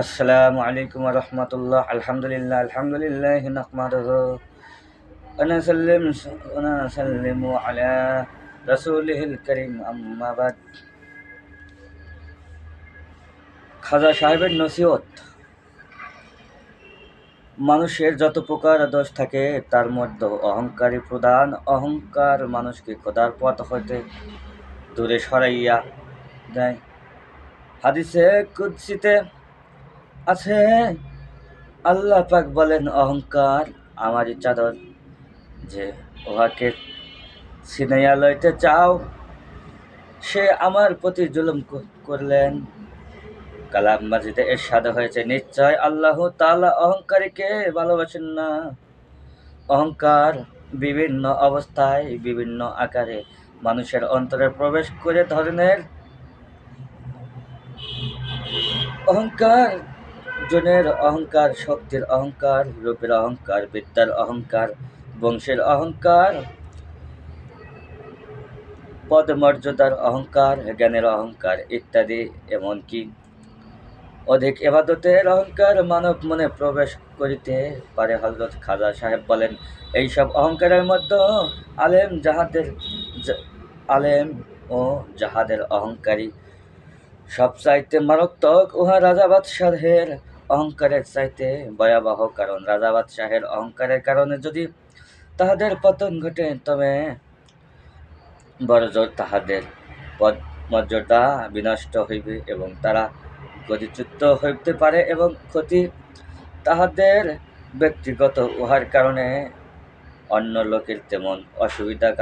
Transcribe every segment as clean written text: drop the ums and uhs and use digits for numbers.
আসসালামু আলাইকুম ওয়া রাহমাতুল্লাহ। আলহামদুলিল্লাহ নাহমাদুহু ওয়া নাসাল্লিমু আলা রাসূলিহিল কারীম আম্মা বাদ। খাজা সাহেবের নসিহত। মানুষের যত প্রকার দোষ থাকে তার মধ্যে অহংকারী প্রধান। অহংকার মানুষকে খোদার পথ হইতে দূরে সরাইয়া দেয়। হাদিসে কুদসিতে আছে, আল্লাহ পাক বলেন, অহংকার আমারই চাদর, যে উহাকে ছিনাইয়া লইতে চাও সে আমার প্রতি জুলুম করলেন। কালাম মাজিদে ইরশাদ হয়েছে, নিশ্চয় আল্লাহ তাআলা অহংকারীকে ভালোবাসেন না। অহংকার বিভিন্ন অবস্থায় বিভিন্ন আকারে মানুষের অন্তরে প্রবেশ করে। ধরনের অহংকার: জনের অহংকার, শক্তির অহংকার, রূপের অহংকার, বিদ্যার অহংকার, বংশের অহংকার, পদমর্যাদার অহংকার, জ্ঞানের অহংকার ইত্যাদি। এমনকি অধিক ইবাদতের অহংকার মানব মনে প্রবেশ করিতে পারে। হযরত খাজা সাহেব বলেন, এইসব অহংকারের মধ্যে আলেম ও যাহাদের অহংকারী সবচাইতে মারাত্মক, উহা রাজা বাদশাহের অহংকারের চাইতে ভয়াবহ। কারণ রাজা বাদশাহের অহংকারের কারণে যদি তাহাদের পতন ঘটে, তবে বড়জোর তাহাদের পদ মর্যাদা বিনষ্ট হইবে এবং তারা গতিচ্যুত হইতে পারে, এবং ক্ষতি তাহাদের ব্যক্তিগত, উহার কারণে অন্য লোকের তেমন অসুবিধার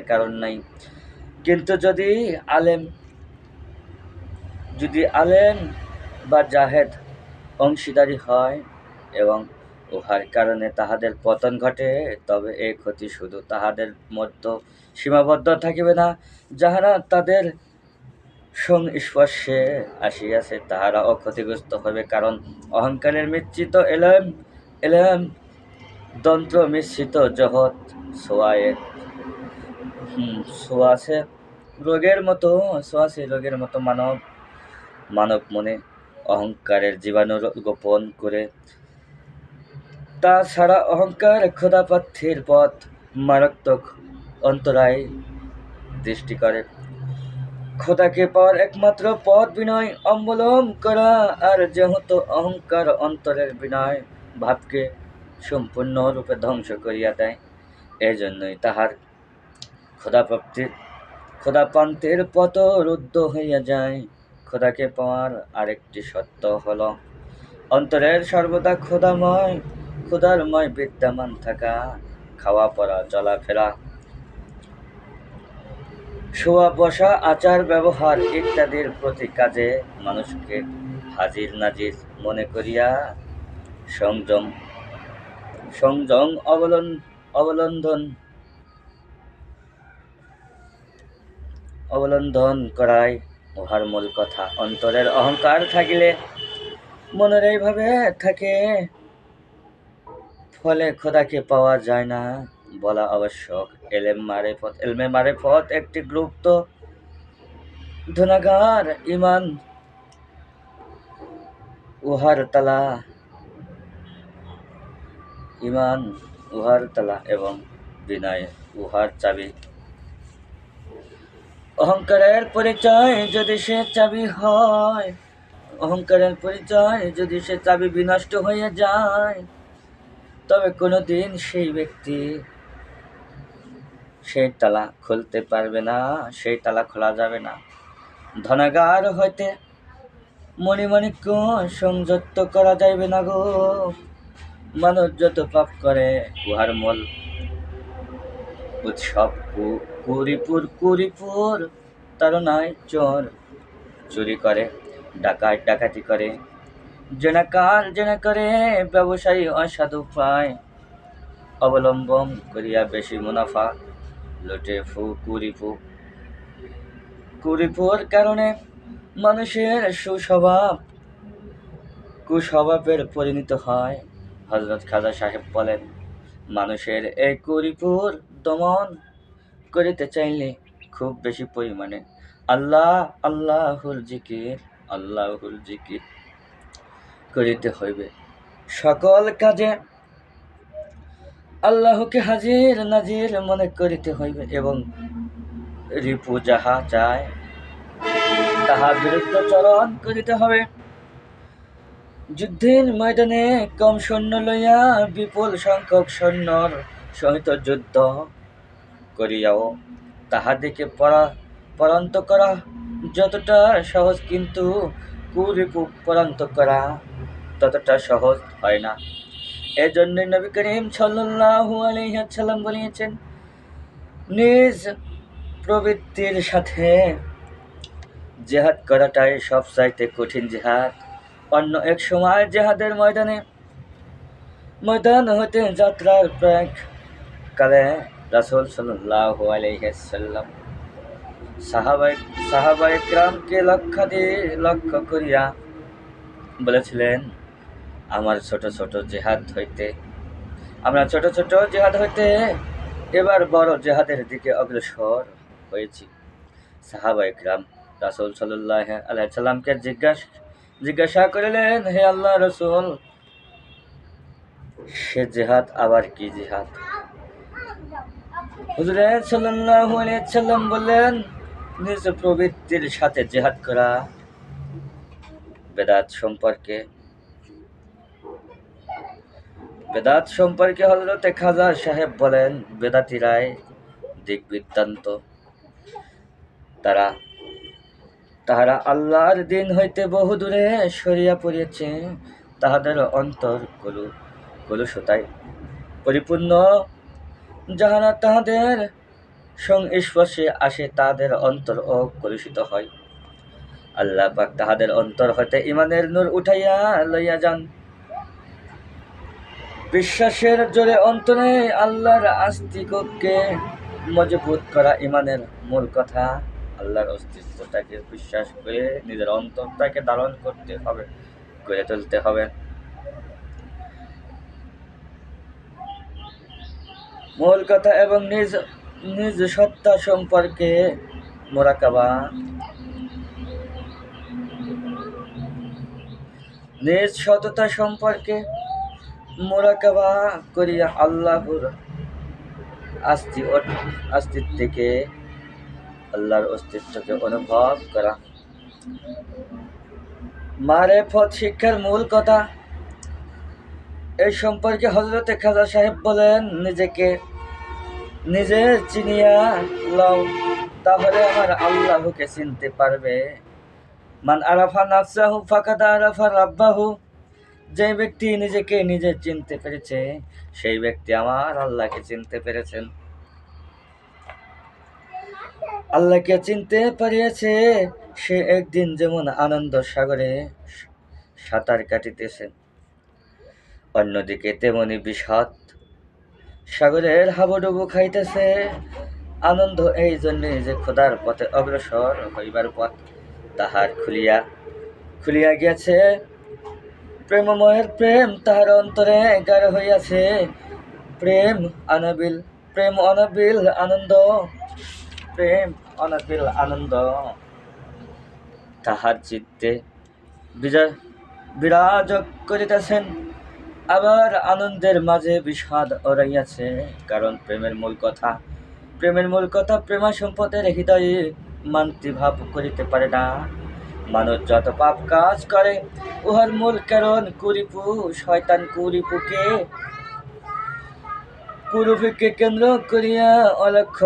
কারণ নাই। কিন্তু যদি আলেম বা জাহেদ অংশীদারি হয় এবং উহার কারণে তাহাদের পতন ঘটে, তবে এই ক্ষতি শুধু তাহাদের মধ্যে সীমাবদ্ধ থাকিবে না। যাহারা তাদের সংস্পর্শে আসিয়াছে তাহারাও ক্ষতিগ্রস্ত হবে। কারণ অহংকারের মিশ্রিত এলেম দন্ত্র মিশ্রিত জহৎ সোয়াছে রোগের মতো মানব মনে অহংকারের জীবাণু গোপন করে। তাছাড়া অহংকার খোদাপ্রার্থীর পথ মারাত্মক অন্তরায় সৃষ্টি করে। খোদাকে পাওয়ার একমাত্র পথ বিনয় অবলম্বন করা, আর যেহেতু অহংকার অন্তরের বিনয় ভাবকে সম্পূর্ণরূপে ধ্বংস করিয়া দেয়, এজন্যই তাহার খোদাপ্রান্তের পথ রুদ্ধ হইয়া যায়। খোদাকে পাওয়ার আরেকটি সত্য হল অন্তরের সর্বদা খোদারময় বিদ্যমান থাকা। খাওয়া পড়া, চলাফেরা, শোয়া বসা, আচার ব্যবহার ইত্যাদির প্রতি কাজে মানুষকে হাজির নাজির মনে করিয়া সংযম অবলম্বন করাই উহার মূল কথা। অন্তরের অহংকার থাকিলে মনের এইভাবে থাকে, ফলে খোদাকে পাওয়া যায় না বলা আবশ্যক। এলমে মারেফত একটি গুপ্ত ধনাগার। ইমান উহার তালা এবং বিনয় উহার চাবি। অহংকারের পরিচয় যদি সে চাবি বিনষ্ট হয়ে যায়, তবে কোনোদিন সেই ব্যক্তি সেই তালা খুলতে পারবে না, সেই তালা খোলা যাবে না। ধনাগার হইতে মণিমাণিক্য সংযুক্ত করা যাইবে না গো। মানুষ যত পাপ করে, উহার মূল উৎসব কুরিপুর তাড়নায় চুরি করে, ডাকাতি করে, জেনা করে, ব্যবসায়ী অসাধু উপায় অবলম্বন করিয়া বেশি মুনাফা লুটে। কুরিপুর কারণে মানুষের কুস্বভাবের পরিণত হয়। হযরত খাজা সাহেব বলেন, মানুষের এই কুরিপুর দমন করিতে চাইলে খুব বেশি পরিমাণে আল্লাহর জিকির আল্লাহুর জিকির করিতে হইবে। সকল কাজে আল্লাহকে হাজির নাজির মনে করিতে হইবে এবং রিপু যাহা চায় তাহার বিরুদ্ধাচরণ করিতে হবে। যুদ্ধের ময়দানে কম সৈন্য লইয়া বিপুল সংখ্যক সৈন্যর সহিত যুদ্ধ করিয়াও তাহাদিকে পরান্ত করা যতটা সহজ, কিন্তু কুরিপু পরান্ত করা ততটা সহজ হয় না। এজন্য নবী করিম সাল্লাল্লাহু আলাইহি ওয়াসাল্লাম বলিয়েছেন, নিজ প্রবৃত্তির সাথে জিহাদ করাটাই সবচাইতে কঠিন জিহাদ। অন্য এক সময় জিহাদের ময়দান হইতে যাত্রার প্রাক কালে রাসূল সাল্লাল্লাহু আলাইহি ওয়াসাল্লাম সাহাবায়ে কিরামকে লক্ষ্য করিয়া বলেছিলেন, আমরা ছোট ছোট জিহাদ হইতে এবার বড় জিহাদের দিকে অগ্রসর হয়েছি। সাহাবায়ে কিরাম রাসূল সাল্লাল্লাহু আলাইহি ওয়াসাল্লামকে জিজ্ঞাসা করিলেন, হে আল্লাহর রাসূল, সে জিহাদ আবার কি জিহাদ? হুজুর সাল্লাল্লাহু আলাইহি ওয়াসাল্লাম বললেন, নিজ প্রবৃত্তির সাথে জিহাদ করা। বেদাত সম্পর্কে হযরতে খাজা সাহেব বলেন, বেদাতীরাই দিগবৃত্তান্ত। তাহারা আল্লাহর দিন হইতে বহু দূরে সরিয়া পড়িয়াছে। তাহাদের অন্তর কলুষতায় পরিপূর্ণ। যাহারা তাহাদের সংস্পর্শে আসে তাহাদের অন্তর ও কলুষিত হয়। আল্লাহ পাক তাহাদের অন্তর হইতে ঈমানের নূর উঠাইয়া লইয়া যান। বিশ্বাসের জোরে অন্তরে আল্লাহর আস্তিককে মজবুত করা ঈমানের মূল কথা। আল্লাহর অস্তিত্বটাকে বিশ্বাস করে নিজের অন্তরটাকে ধারণ করতে হবে, গড়ে তুলতে হবে। মূল কথা এবং নিজ সত্তা সম্পর্কে মুরাকাবা। নিজ সততা সম্পর্কে মুরাকাবা করিয়া আল্লাহর আল্লাহর অস্তিত্বকে অনুভব করা। মারেফত শিক্ষার মূল কথা। এই সম্পর্কে হযরতে খাজা সাহেব বলেন, নিজে চিনিয়া লও, তাহলে আমার আল্লাহকে চিনতে পারবে। মান আরাফা নাফসাহু ফাকাদ আরাফা রাব্বাহু। যে ব্যক্তি নিজেকে নিজে চিনতে পেরেছে, সেই ব্যক্তি আমার আল্লাহকে চিনতে পেরেছেন। আল্লাহকে চিনতে পারিয়াছে, সে একদিন যেমন আনন্দ সাগরে সাঁতার কাটিতেছে, অন্যদিকে তেমনি বিষাদ সাগরের হাবুডুবু খাইতেছে। আনন্দ এই জন্যে যে খোদার পথে অগ্রসর হইবার পথ তাহার খুলিয়া গিয়াছে। প্রেমময়ের প্রেম তাহার অন্তরে গাঢ় হইয়াছে। প্রেম অনাবিল আনন্দ তাহার চিত্তে বিরাজ করিতেছেন। আবার আনন্দের মাঝে বিষাদ রহিয়াছে, কারণ প্রেমের মূল কথা প্রেমা সম্পদের হৃদয়ে মান্তি ভাব করিতে পারে না। মানুষ যত পাপ কাজ করে, উহার মূল কারণ কুরিপু। শয়তান কুরুপিকে কেন্দ্র করিয়া অলক্ষ্য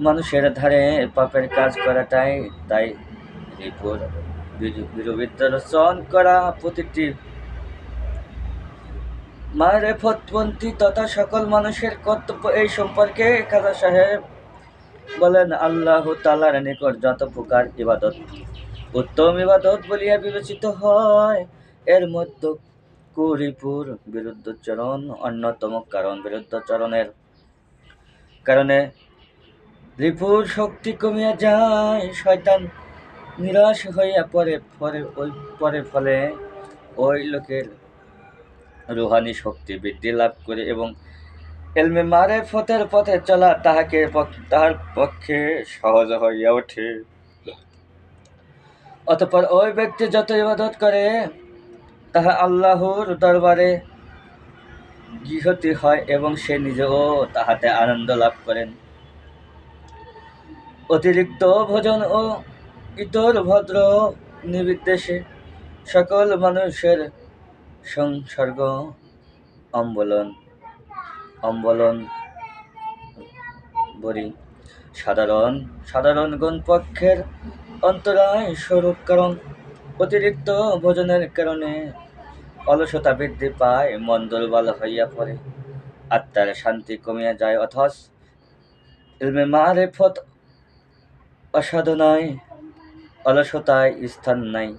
মানুষের ধারে পাপের কাজ করাটাই। তাই রিপুর বিরুদ্ধরচন করা প্রতিটি মারেফতপন্থী তথা সকল মানুষের কর্তব্য। এই সম্পর্কে খাজা সাহেব বলেন, আল্লাহ তাআলার নিকট যত প্রকার ইবাদত উত্তম ইবাদত বলিয়া বিবেচিত হয়, এর মধ্যে কুরিপুর বিরুদ্ধাচরণ অন্যতম। কারণ বিরুদ্ধাচরণের কারণে রিপুর শক্তি কমিয়া যায়। শয়তান নিরাশ হইয়া ফলে ওই লোকের রুহানি শক্তি বৃদ্ধি লাভ করে এবং ইলমে মারেফতের পথে চলা তাহার পক্ষে সহজ হইয়া ওঠে। অতঃপর ওই ব্যক্তি যত ইবাদত করে তাহা আল্লাহর দরবারে গৃহতি হয় এবং সে নিজেও তাহাতে আনন্দ লাভ করেন। অতিরিক্ত ভোজন ও ইতর ভদ্র নির্বিদ্বেষে সকল মানুষের সংসর্গ অম্বলন বরি সাধারণগণ পক্ষের অন্তরায় স্বরূপ, কারণ অতিরিক্ত ভোজনের কারণে অলসতা বৃদ্ধি পায়, মন দুর্বল হইয়া পড়ে, আত্মার শান্তি কমিয়া যায়। অথচ ইলমে মারিফত অসাধনায় অলসতায় স্থান নাই।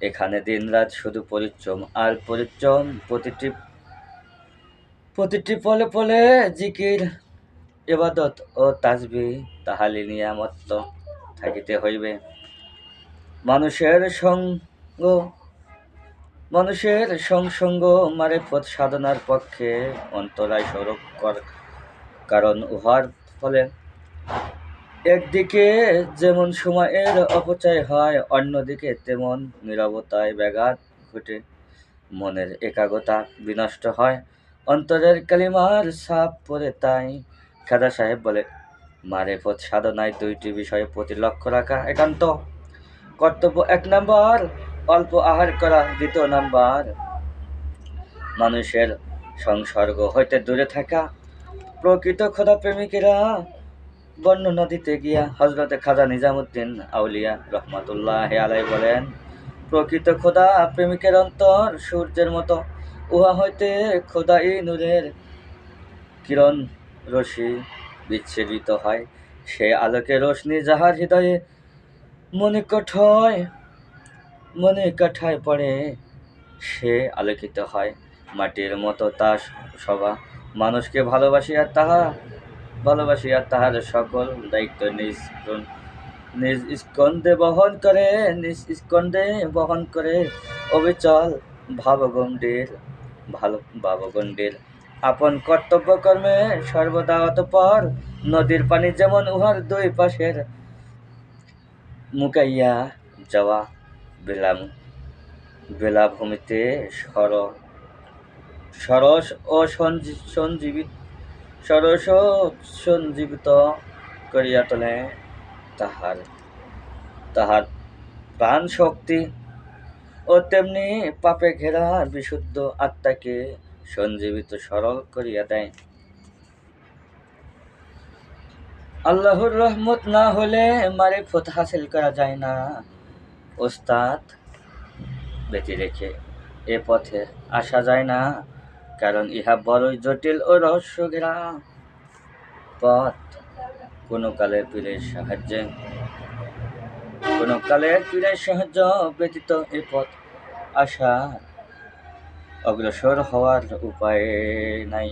এখানে দিনরাত শুধু পরিশ্রম আর পরিশ্রম, প্রতিটি পলে পলে জিকির, ইবাদত ও তাসবিহ তাহালি নিয়ামত থাকিতে হইবে। মানুষের সংসঙ্গ মারিফত সাধনার পক্ষে অন্তরায় স্বরূপ, কারণ উহার ফলে একদিকে যেমন সময়ের অপচয় হয়, অন্যদিকে তেমন নীরবতায় ব্যাঘাত ঘটে, মনের একাগ্রতা বিনষ্ট হয়, অন্তরের কালিমার ছাপ পড়ে। তাই খাজা সাহেব বলে, মারিফত সাধনায় দুইটি বিষয়ের প্রতি লক্ষ্য রাখা একান্ত কর্তব্য। ১ নাম্বার অল্প আহার করা, ২ নাম্বার মানুষের সংসর্গ হইতে দূরে থাকা। প্রকৃত খোদা প্রেমিকেরা বর্ণনা দিতে গিয়া হযরত খাজা নিজামুদ্দিন আউলিয়া রহমাতুল্লাহি আলাইহি বলেন, প্রকৃত খোদা প্রেমিকের অন্তর সূর্যের মতো, উহা হইতে খোদাই নূরের কিরণ রশ্মি বিচ্ছুরিত হয়। সে আলোকে রশ্মি যাহার হৃদয়ে মনে কাঠায় পড়ে, সে আলোকিত হয়। মাটির মতো তার সভা, মানুষকে ভালোবাসিয়া তাহার সকল দায়িত্ব নিজ স্কন্ধে বহন করে অবিচল ভাবগণ্ডীর আপন কর্তব্য কর্মে সর্বদা। অতঃপর নদীর পানি যেমন উহার দুই পাশের মুকাইয়া যাওয়া বেলাভূমিতে সরস ও সঞ্জীবিত করিয়া তোলে, তাহার প্রাণ শক্তি ও তেমনি পাপে ঘেরা বিশুদ্ধ আত্মাকে সঞ্জীবিত সরল করিয়া দেয়। আল্লাহর রহমত না হলে মারিফত হাসিল করা যায় না। ওস্তাদ ব্যতি রেখে এ পথে আসা যায় না, কারণ ইহা বড়ই জটিল ও রহস্য ঘেরা পথ। কোনো কালের পীরের সাহায্য ব্যতীত এ পথ অগ্রসর হওয়ার উপায় নাই।